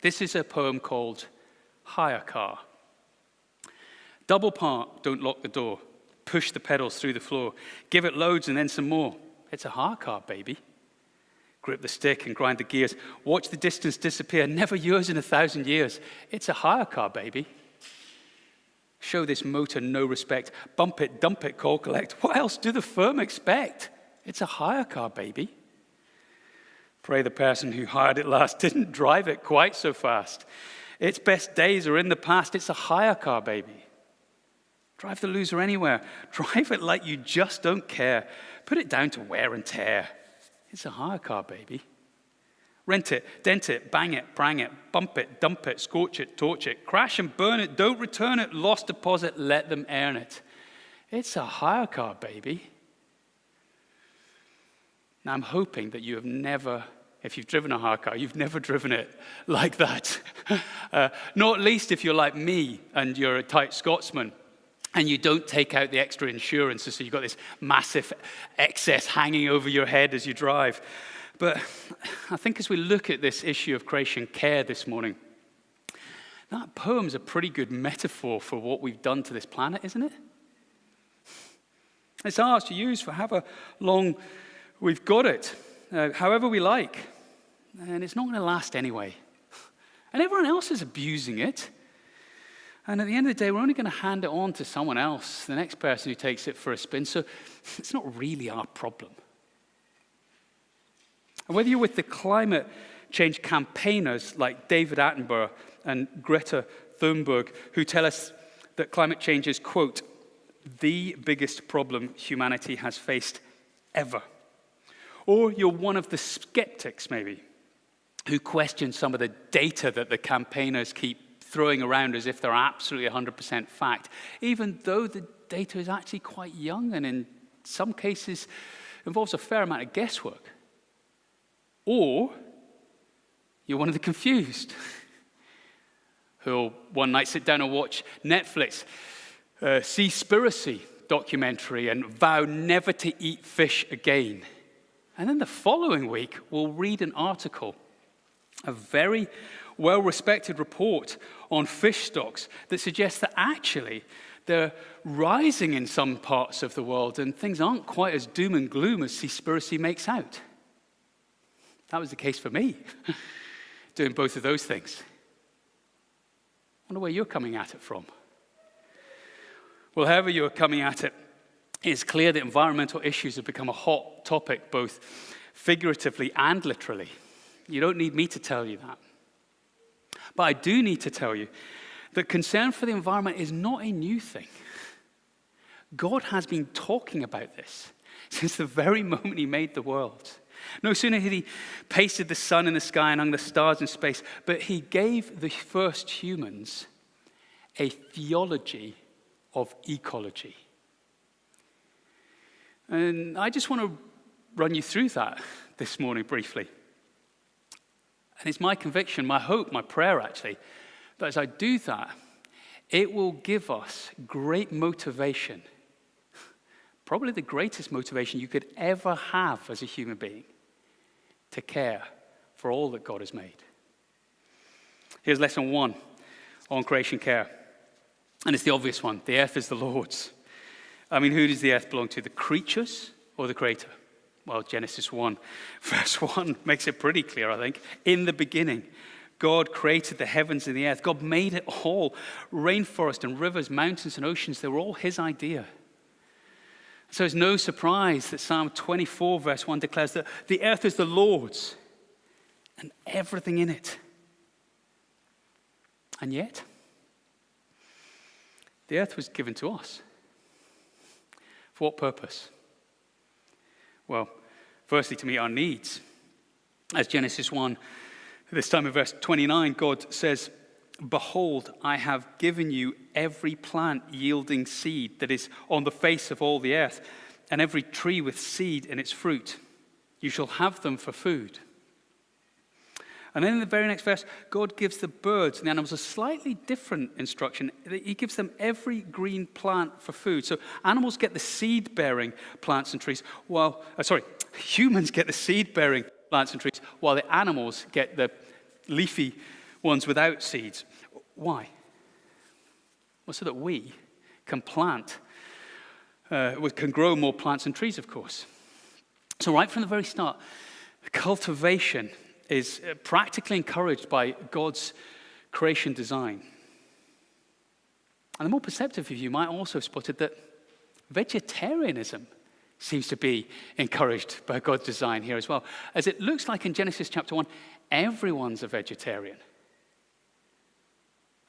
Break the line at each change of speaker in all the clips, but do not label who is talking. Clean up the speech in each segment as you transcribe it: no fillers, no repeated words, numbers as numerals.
This is a poem called Hire Car. Double park, don't lock the door. Push the pedals through the floor. Give it loads and then some more. It's a hire car, baby. Grip the stick and grind the gears. Watch the distance disappear. Never yours in 1,000 years. It's a hire car, baby. Show this motor no respect. Bump it, dump it, call, collect. What else do the firm expect? It's a hire car, baby. Pray the person who hired it last didn't drive it quite so fast. Its best days are in the past. It's a hire car, baby. Drive the loser anywhere. Drive it like you just don't care. Put it down to wear and tear. It's a hire car, baby. Rent it, dent it, bang it, brang it, bump it, dump it, scorch it, torch it, crash and burn it, don't return it, lost deposit, let them earn it. It's a hire car, baby. Now, I'm hoping that you have never, if you've driven a hire car, you've never driven it like that. Not least if you're like me and you're a tight Scotsman and you don't take out the extra insurance, so you've got this massive excess hanging over your head as you drive. But I think as we look at this issue of creation care this morning, that poem's a pretty good metaphor for what we've done to this planet, isn't it? It's ours to use for however long we've got it, however we like. And it's not going to last anyway. And everyone else is abusing it. And at the end of the day, we're only going to hand it on to someone else, the next person who takes it for a spin. So it's not really our problem. And whether you're with the climate change campaigners like David Attenborough and Greta Thunberg, who tell us that climate change is, quote, the biggest problem humanity has faced ever. Or you're one of the skeptics, maybe, who question some of the data that the campaigners keep throwing around as if they're absolutely 100% fact, even though the data is actually quite young and in some cases involves a fair amount of guesswork. Or you're one of the confused who'll one night sit down and watch Netflix, Seaspiracy documentary and vow never to eat fish again. And then the following week, we'll read an article, a very well-respected report on fish stocks that suggests that actually they're rising in some parts of the world and things aren't quite as doom and gloom as Seaspiracy makes out. That was the case for me, doing both of those things. I wonder where you're coming at it from. Well, however you're coming at it, it's clear that environmental issues have become a hot topic, both figuratively and literally. You don't need me to tell you that. But I do need to tell you that concern for the environment is not a new thing. God has been talking about this since the very moment he made the world. No sooner had he pasted the sun in the sky and hung the stars in space, but he gave the first humans a theology of ecology. And I just want to run you through that this morning briefly. And it's my conviction, my hope, my prayer actually, that as I do that, it will give us great motivation, probably the greatest motivation you could ever have as a human being, to care for all that God has made. Here's lesson 1 on creation care. And it's the obvious one. The earth is the Lord's. I mean, who does the earth belong to? The creatures or the Creator? Well, Genesis 1, verse 1 makes it pretty clear, I think. In the beginning, God created the heavens and the earth. God made it all. Rainforest and rivers, mountains and oceans, they were all his idea. So it's no surprise that Psalm 24, verse 1 declares that the earth is the Lord's and everything in it. And yet, the earth was given to us. For what purpose? Well, firstly, to meet our needs. As Genesis 1, this time in verse 29, God says, "Behold, I have given you every plant yielding seed that is on the face of all the earth, and every tree with seed in its fruit. You shall have them for food." And then in the very next verse, God gives the birds and the animals a slightly different instruction. He gives them every green plant for food. So animals get the seed-bearing plants and trees, humans get the seed-bearing plants and trees, while the animals get the leafy ones without seeds. Why? Well, so that we can can grow more plants and trees, of course. So right from the very start, cultivation is practically encouraged by God's creation design. And the more perceptive of you might also have spotted that vegetarianism seems to be encouraged by God's design here as well. As it looks like in Genesis chapter 1, everyone's a vegetarian.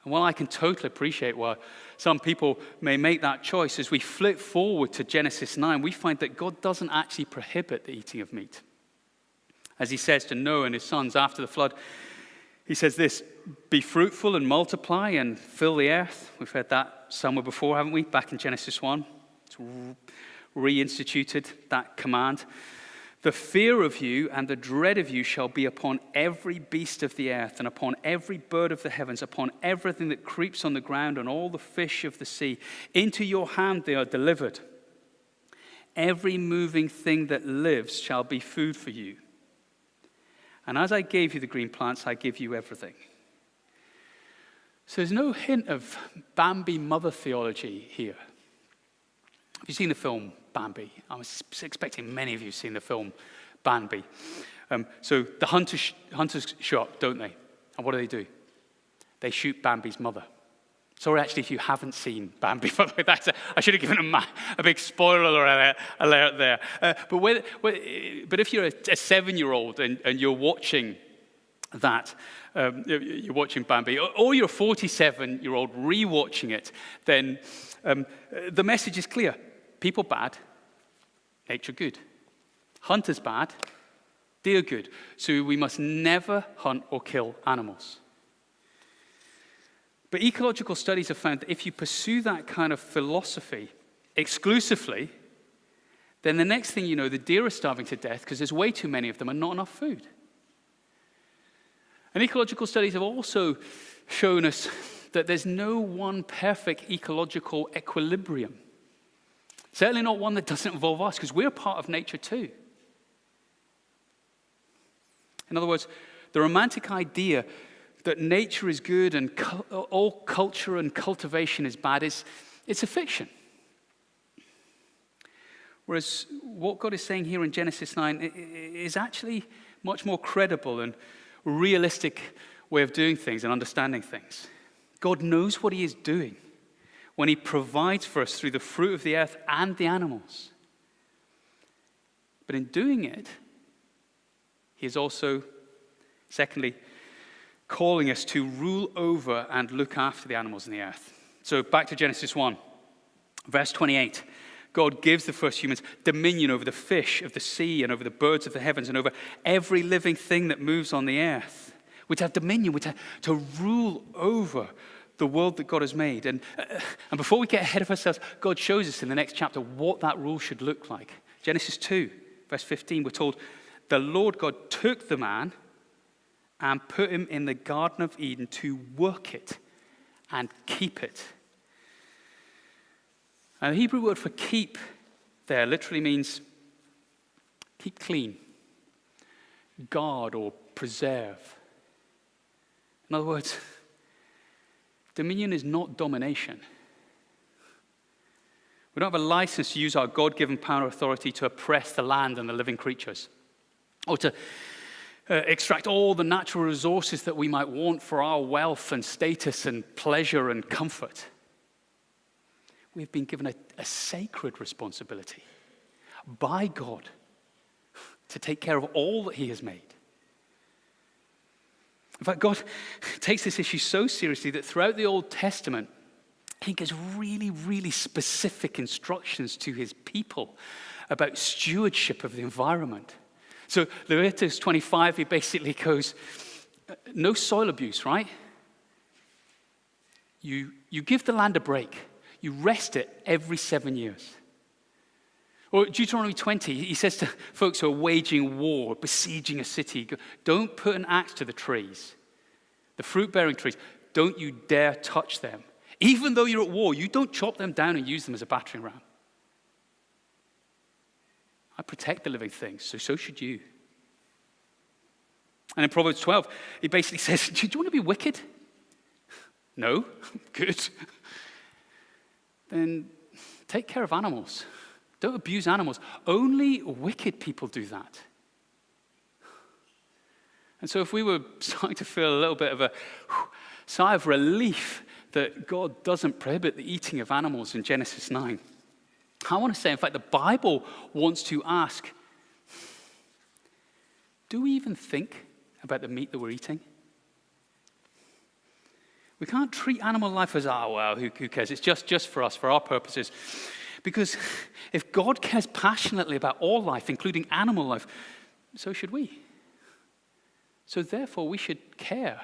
And while I can totally appreciate why some people may make that choice, as we flip forward to Genesis 9, we find that God doesn't actually prohibit the eating of meat. As he says to Noah and his sons after the flood, he says this, "Be fruitful and multiply and fill the earth." We've heard that somewhere before, haven't we? Back in Genesis 1. It's reinstituted, that command. "The fear of you and the dread of you shall be upon every beast of the earth and upon every bird of the heavens, upon everything that creeps on the ground and all the fish of the sea. Into your hand they are delivered. Every moving thing that lives shall be food for you. And as I gave you the green plants, I give you everything." So there's no hint of Bambi mother theology here. Have you seen the film Bambi? I was expecting many of you have seen the film Bambi. So the hunters show up, don't they? And what do? They shoot Bambi's mother. Sorry, actually, if you haven't seen Bambi, by the way, I should have given a big spoiler alert there. But if you're a 7-year-old and you're watching that, you're watching Bambi, or you're a 47-year-old rewatching it, then the message is clear. People bad, nature good. Hunters bad, deer good. So we must never hunt or kill animals. But ecological studies have found that if you pursue that kind of philosophy exclusively, then the next thing you know, the deer are starving to death because there's way too many of them and not enough food. And ecological studies have also shown us that there's no one perfect ecological equilibrium. Certainly not one that doesn't involve us, because we're part of nature too. In other words, the romantic idea that nature is good and all culture and cultivation is bad it's a fiction. Whereas what God is saying here in Genesis 9 is actually much more credible and realistic way of doing things and understanding things. God knows what he is doing when he provides for us through the fruit of the earth and the animals. But in doing it, he is also, secondly, calling us to rule over and look after the animals in the earth. So back to Genesis 1, verse 28. God gives the first humans dominion over the fish of the sea and over the birds of the heavens and over every living thing that moves on the earth. We're to have dominion, we're to rule over the world that God has made. And before we get ahead of ourselves, God shows us in the next chapter what that rule should look like. Genesis 2, verse 15, we're told, "The Lord God took the man and put him in the Garden of Eden to work it and keep it." And the Hebrew word for keep there literally means keep clean, guard or preserve. In other words, dominion is not domination. We don't have a license to use our God-given power and authority to oppress the land and the living creatures, or to extract all the natural resources that we might want for our wealth and status and pleasure and comfort. We've been given a sacred responsibility by God to take care of all that he has made. In fact, God takes this issue so seriously that throughout the Old Testament, he gives really, really specific instructions to his people about stewardship of the environment. So Leviticus 25, he basically goes, no soil abuse, right? You give the land a break. You rest it every 7 years. Or Deuteronomy 20, he says to folks who are waging war, besieging a city, don't put an axe to the trees, the fruit-bearing trees. Don't you dare touch them. Even though you're at war, you don't chop them down and use them as a battering ram. I protect the living things, so should you. And in Proverbs 12, he basically says, do you want to be wicked? No? Good. Then take care of animals. Don't abuse animals. Only wicked people do that. And so if we were starting to feel a little bit of a sigh of relief that God doesn't prohibit the eating of animals in Genesis 9, I want to say, in fact, the Bible wants to ask, do we even think about the meat that we're eating? We can't treat animal life as, who cares? It's just for us, for our purposes. Because if God cares passionately about all life, including animal life, so should we. So therefore, we should care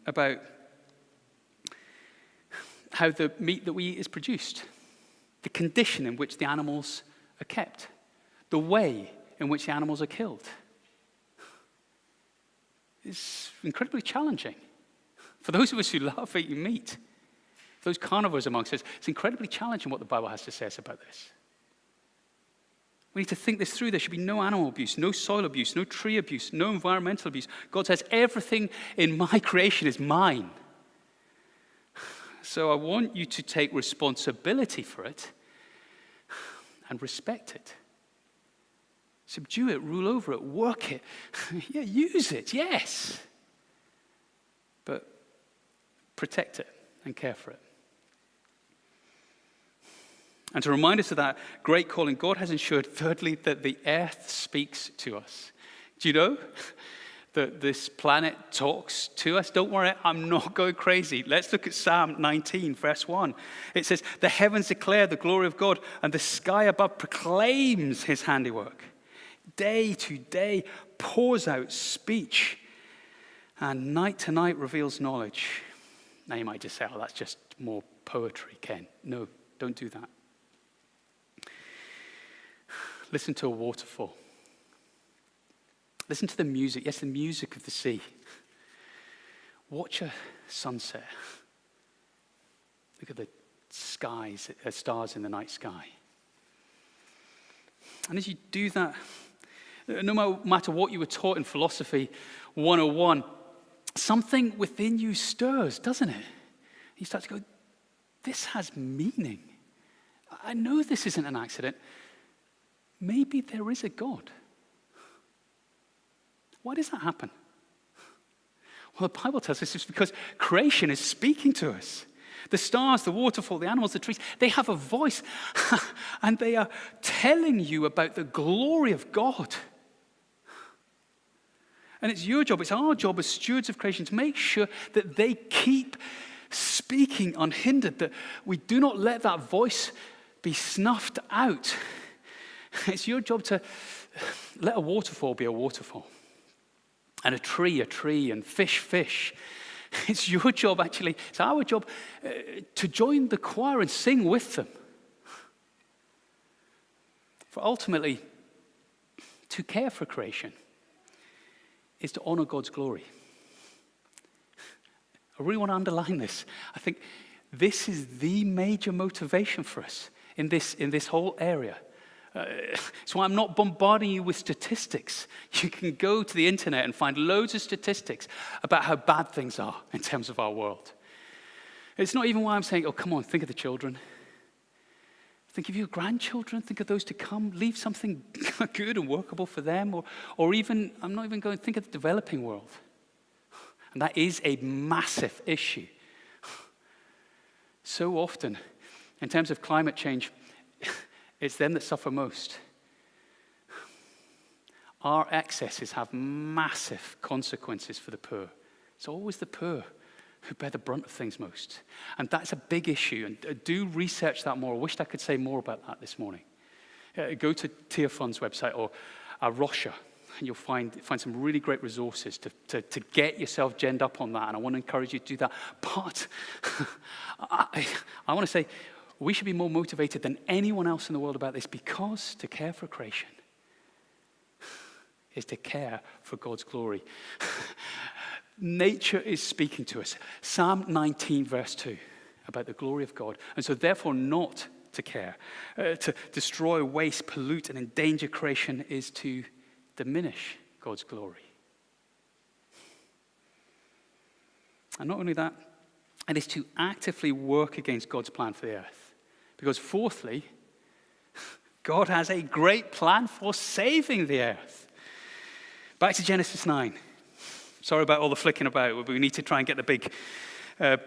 about how the meat that we eat is produced, the condition in which the animals are kept, the way in which the animals are killed. It's incredibly challenging. For those of us who love eating meat, those carnivores amongst us, it's incredibly challenging what the Bible has to say us about this. We need to think this through. There should be no animal abuse, no soil abuse, no tree abuse, no environmental abuse. God says everything in my creation is mine. So I want you to take responsibility for it and respect it. Subdue it, rule over it, work it. Yeah, use it, yes. But protect it and care for it. And to remind us of that great calling, God has ensured, thirdly, that the earth speaks to us. Do you know that this planet talks to us? Don't worry, I'm not going crazy. Let's look at Psalm 19, verse 1. It says, the heavens declare the glory of God, and the sky above proclaims his handiwork. Day to day pours out speech, and night to night reveals knowledge. Now you might just say, that's just more poetry, Ken. No, don't do that. Listen to a waterfall. Listen to the music. Yes, the music of the sea. Watch a sunset. Look at the stars in the night sky. And as you do that, no matter what you were taught in Philosophy 101, something within you stirs, doesn't it? You start to go, this has meaning. I know this isn't an accident. Maybe there is a God. Why does that happen? Well, the Bible tells us it's because creation is speaking to us. The stars, the waterfall, the animals, the trees, they have a voice and they are telling you about the glory of God. And it's your job, it's our job as stewards of creation to make sure that they keep speaking unhindered, that we do not let that voice be snuffed out. It's your job to let a waterfall be a waterfall, and a tree, and fish. It's your job, actually, it's our job to join the choir and sing with them. For ultimately, to care for creation is to honor God's glory. I really want to underline this. I think this is the major motivation for us in this whole area. That's why I'm not bombarding you with statistics. You can go to the internet and find loads of statistics about how bad things are in terms of our world. It's not even why I'm saying, oh, come on, think of the children. Think of your grandchildren. Think of those to come. Leave something good and workable for them. Or even, I'm not even going to think of the developing world. And that is a massive issue. So often, in terms of climate change, it's them that suffer most. Our excesses have massive consequences for the poor. It's always the poor who bear the brunt of things most. And that's a big issue. And do research that more. I wished I could say more about that this morning. Go to Tear Fund's website or Rocha, and you'll find some really great resources to get yourself genned up on that. And I want to encourage you to do that. But I want to say, we should be more motivated than anyone else in the world about this, because to care for creation is to care for God's glory. Nature is speaking to us. Psalm 19, verse 2, about the glory of God. And so therefore not to care. To destroy, waste, pollute, and endanger creation is to diminish God's glory. And not only that, it is to actively work against God's plan for the earth. Because fourthly, God has a great plan for saving the earth. Back to Genesis 9. Sorry about all the flicking about, but we need to try and get the big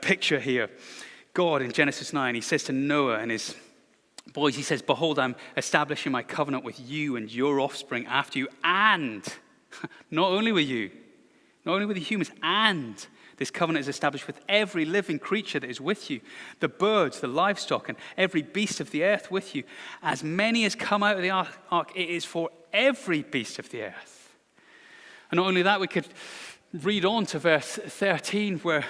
picture here. God in Genesis 9, he says to Noah and his boys, he says, "Behold, I'm establishing my covenant with you and your offspring after you, and not only with you, not only with the humans, and this covenant is established with every living creature that is with you, the birds, the livestock, and every beast of the earth with you. As many as come out of the ark, it is for every beast of the earth." And not only that, we could read on to verse 13 where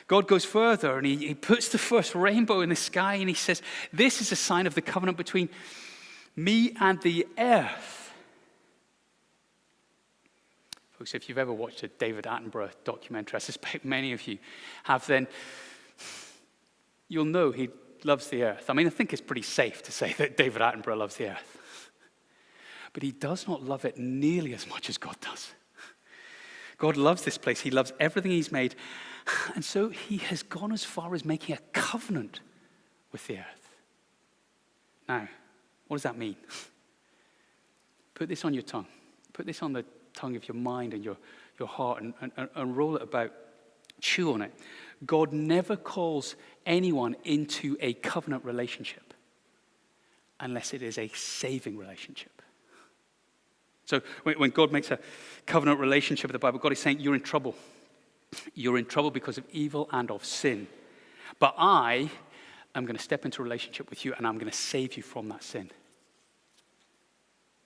God goes further and he puts the first rainbow in the sky and he says, "This is a sign of the covenant between me and the earth." Folks, if you've ever watched a David Attenborough documentary, I suspect many of you have, then you'll know he loves the earth. I mean, I think it's pretty safe to say that David Attenborough loves the earth. But he does not love it nearly as much as God does. God loves this place. He loves everything he's made. And so he has gone as far as making a covenant with the earth. Now, what does that mean? Put this on your tongue. Put this on the tongue of your mind and your heart and roll it about. Chew on it. God never calls anyone into a covenant relationship unless it is a saving relationship. So when God makes a covenant relationship with the Bible, God is saying, you're in trouble. You're in trouble because of evil and of sin. But I am going to step into a relationship with you and I'm going to save you from that sin.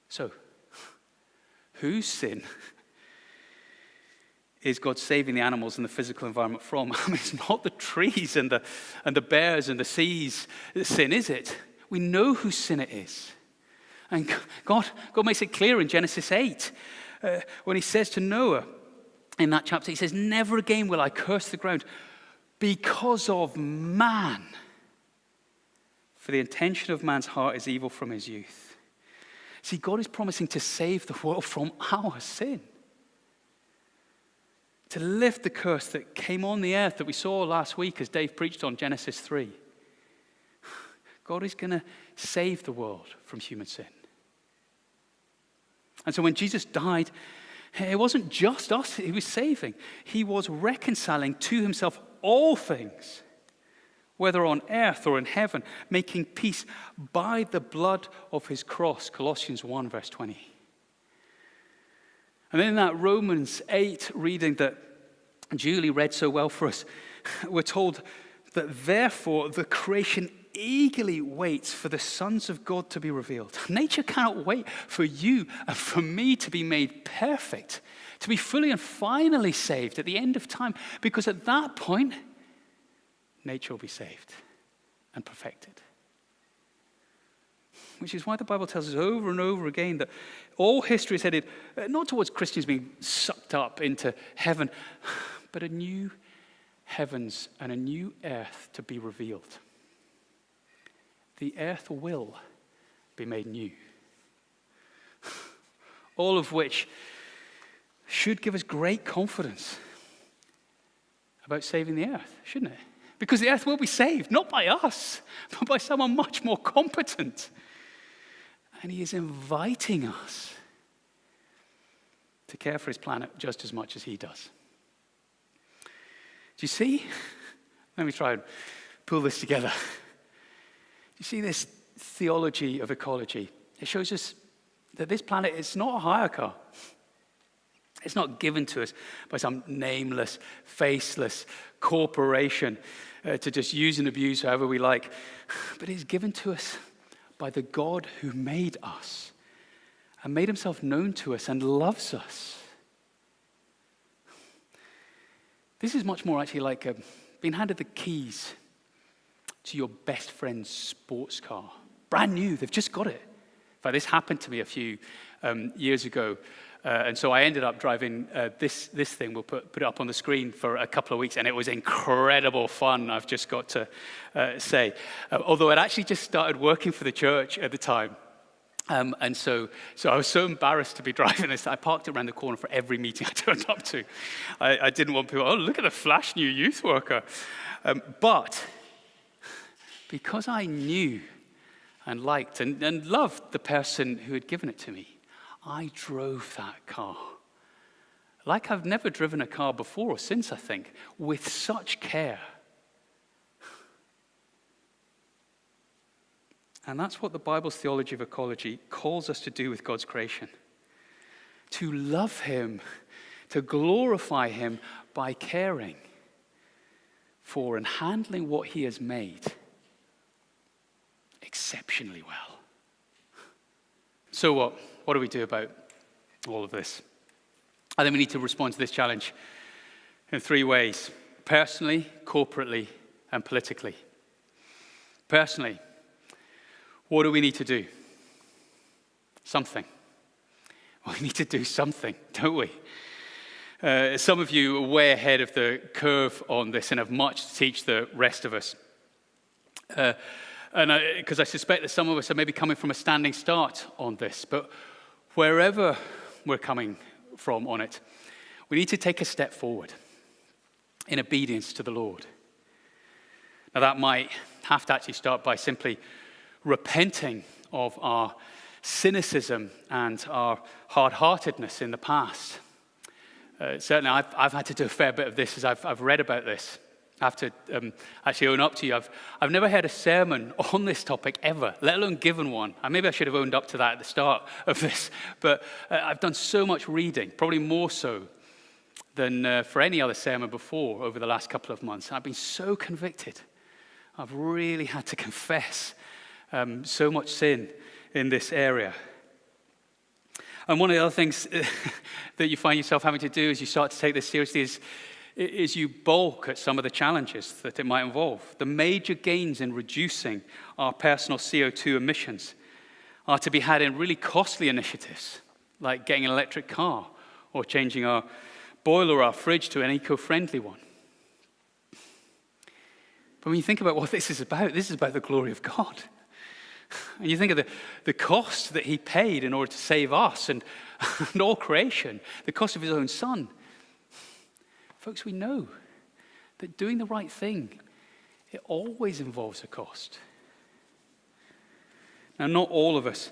So, whose sin is God saving the animals and the physical environment from? I mean, it's not the trees and the bears and the seas sin, is it? We know whose sin it is. And God makes it clear in Genesis 8 when he says to Noah in that chapter, he says, "Never again will I curse the ground because of man. For the intention of man's heart is evil from his youth." See, God is promising to save the world from our sin. To lift the curse that came on the earth that we saw last week as Dave preached on Genesis 3. God is going to save the world from human sin. And so when Jesus died, it wasn't just us he was saving. He was reconciling to himself all things, whether on earth or in heaven, making peace by the blood of his cross. Colossians 1, verse 20. And then in that Romans 8 reading that Julie read so well for us, we're told that therefore the creation eagerly waits for the sons of God to be revealed. Nature cannot wait for you and for me to be made perfect, to be fully and finally saved at the end of time, because at that point, nature will be saved and perfected. Which is why the Bible tells us over and over again that all history is headed not towards Christians being sucked up into heaven, but a new heavens and a new earth to be revealed. The earth will be made new. All of which should give us great confidence about saving the earth, shouldn't it? Because the earth will be saved, not by us, but by someone much more competent. And he is inviting us to care for his planet just as much as he does. Do you see? Let me try and pull this together. You see this theology of ecology? It shows us that this planet is not a hire car. It's not given to us by some nameless, faceless corporation to just use and abuse however we like. But it's given to us by the God who made us and made himself known to us and loves us. This is much more actually like being handed the keys to your best friend's sports car. Brand new, they've just got it. In fact, this happened to me a few years ago. And so I ended up driving this thing. We'll put it up on the screen for a couple of weeks, and it was incredible fun, I've just got to say. Although I'd actually just started working for the church at the time. And so I was so embarrassed to be driving this, I parked it around the corner for every meeting I turned up to. I didn't want people, oh, look at the flash new youth worker. But because I knew and liked and loved the person who had given it to me, I drove that car. Like I've never driven a car before or since, I think, with such care. And that's what the Bible's theology of ecology calls us to do with God's creation. To love him, to glorify him by caring for and handling what he has made exceptionally well. So what do we do about all of this? I think we need to respond to this challenge in three ways: personally, corporately, and politically. Personally, what do we need to do? Something. We need to do something, don't we? Some of you are way ahead of the curve on this and have much to teach the rest of us. Because I suspect that some of us are maybe coming from a standing start on this. But wherever we're coming from on it, we need to take a step forward in obedience to the Lord. Now that might have to actually start by simply repenting of our cynicism and our hard-heartedness in the past. Certainly, I've had to do a fair bit of this as I've read about this. I have to actually own up to you. I've never heard a sermon on this topic ever, let alone given one. Maybe I should have owned up to that at the start of this. But I've done so much reading, probably more so than for any other sermon before over the last couple of months. I've been so convicted. I've really had to confess so much sin in this area. And one of the other things that you find yourself having to do as you start to take this seriously is you balk at some of the challenges that it might involve. The major gains in reducing our personal CO2 emissions are to be had in really costly initiatives, like getting an electric car or changing our boiler or our fridge to an eco-friendly one. But when you think about what this is about the glory of God. And you think of the cost that he paid in order to save us and all creation, the cost of his own son. Folks, we know that doing the right thing, it always involves a cost. Now, not all of us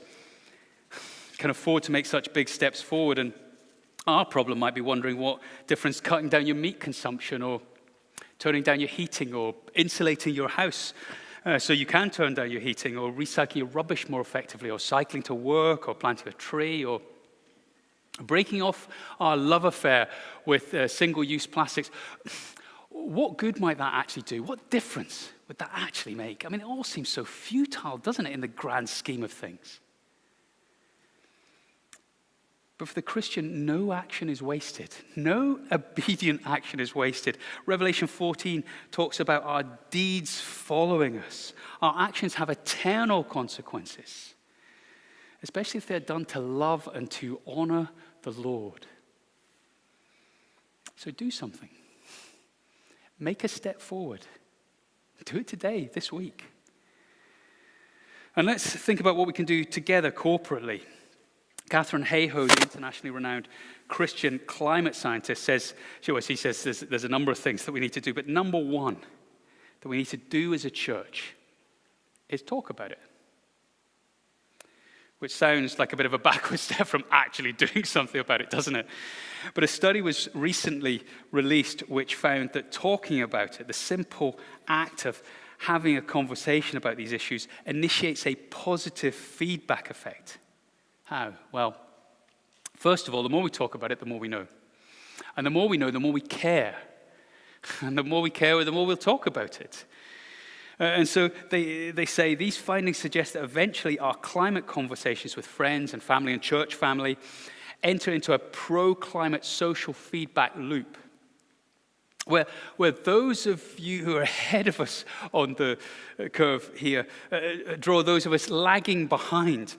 can afford to make such big steps forward, and our problem might be wondering what difference cutting down your meat consumption or turning down your heating or insulating your house so you can turn down your heating, or recycling your rubbish more effectively, or cycling to work, or planting a tree, or breaking off our love affair with single-use plastics. What good might that actually do? What difference would that actually make? It all seems so futile, doesn't it, in the grand scheme of things? But for the Christian, no action is wasted. No obedient action is wasted. Revelation 14 talks about our deeds following us. Our actions have eternal consequences, especially if they're done to love and to honor the Lord. So do something. Make a step forward. Do it today, this week. And let's think about what we can do together corporately. Catherine Hayhoe, the internationally renowned Christian climate scientist, says there's a number of things that we need to do, but number one that we need to do as a church is talk about it. Which sounds like a bit of a backward step from actually doing something about it, doesn't it? But a study was recently released which found that talking about it, the simple act of having a conversation about these issues, initiates a positive feedback effect. How? Well, first of all, the more we talk about it, the more we know. And the more we know, the more we care. And the more we care, the more we'll talk about it. And so they say these findings suggest that eventually our climate conversations with friends and family and church family enter into a pro-climate social feedback loop, where those of you who are ahead of us on the curve here draw those of us lagging behind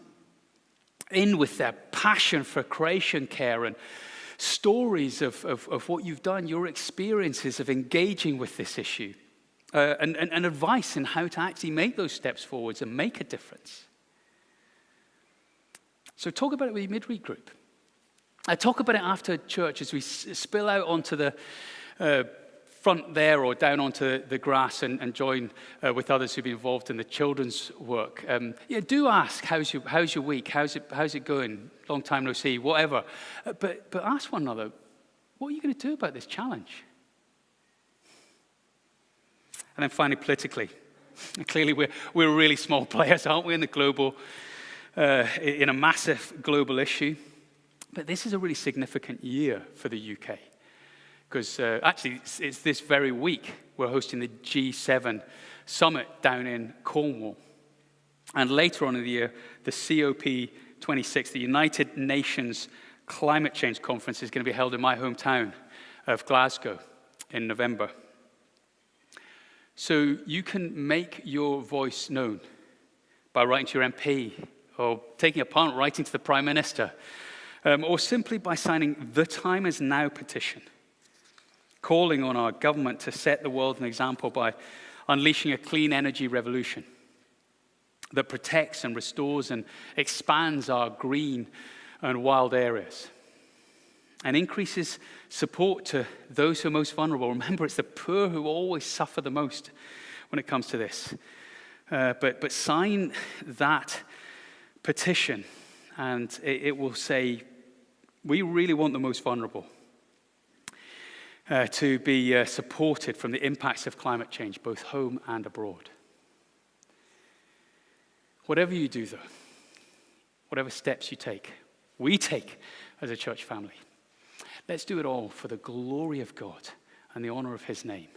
in with their passion for creation care and stories of what you've done, your experiences of engaging with this issue, and advice in how to actually make those steps forwards and make a difference. So talk about it with your midweek group. Talk about it after church as we spill out onto the front there or down onto the grass and join with others who've been involved in the children's work. Do ask, how's your week? How's it going? Long time no see, whatever. But ask one another, what are you going to do about this challenge? And then finally, politically. Clearly, we're really small players, aren't we, in the global, in a massive global issue. But this is a really significant year for the UK. Because actually, it's this very week we're hosting the G7 summit down in Cornwall. And later on in the year, the COP26, the United Nations Climate Change Conference, is going to be held in my hometown of Glasgow in November. So you can make your voice known by writing to your MP, or taking a punt, writing to the Prime Minister, or simply by signing the Time Is Now petition, calling on our government to set the world an example by unleashing a clean energy revolution that protects and restores and expands our green and wild areas and increases support to those who are most vulnerable. Remember, it's the poor who always suffer the most when it comes to this. But sign that petition, and it will say, we really want the most vulnerable to be supported from the impacts of climate change, both home and abroad. Whatever you do, though, whatever steps you take, we take as a church family, let's do it all for the glory of God and the honor of his name.